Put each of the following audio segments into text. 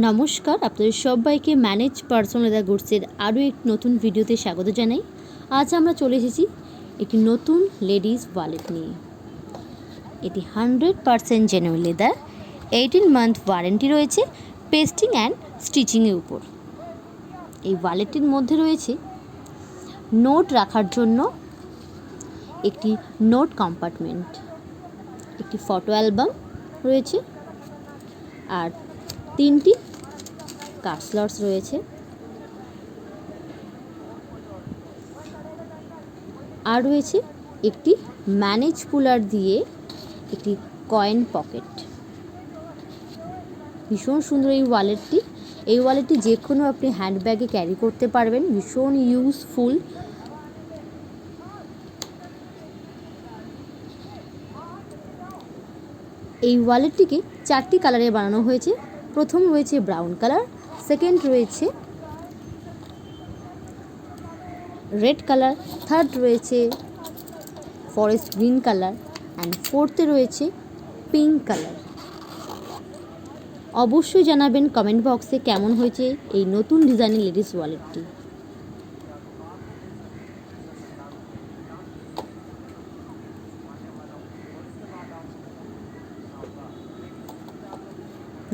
নমস্কার, আপনাদের সবাইকে ম্যানেজ পার্সোনাল লেদার গুডসের আরও এক নতুন ভিডিওতে স্বাগত জানাই। আজ আমরা চলে এসেছি একটি নতুন লেডিস ওয়ালেট নিয়ে। এটি 100% জেনুইন লেদার, 18 মান্থ ওয়ারেন্টি রয়েছে পেস্টিং অ্যান্ড স্টিচিংয়ের উপর। এই ওয়ালেটটির মধ্যে রয়েছে নোট রাখার জন্য একটি নোট কম্পার্টমেন্ট, একটি ফটো অ্যালবাম রয়েছে, আর 3টি কার্ড স্লটস রয়েছে, আর রয়েছে একটি ম্যানেজ পুলার দিয়ে একটি কয়েন পকেট। ভীষণ সুন্দর এই ওয়ালেটটি। এই ওয়ালেটটি যে কোনো আপনি হ্যান্ডব্যাগে ক্যারি করতে পারবেন, ভীষণ ইউজফুল। এই ওয়ালেটটিকে 4টি কালারে বানানো হয়েছে। প্রথম রয়েছে ব্রাউন কালার, সেকেন্ড রয়েছে রেড কালার, থার্ড রয়েছে ফরেস্ট গ্রিন কালার, অ্যান্ড ফোর্থে রয়েছে পিঙ্ক কালার। অবশ্যই জানাবেন কমেন্ট বক্সে কেমন হয়েছে এই নতুন ডিজাইনের লেডিস ওয়ালেটটি।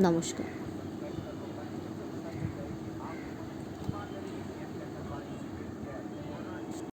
নমস্কার।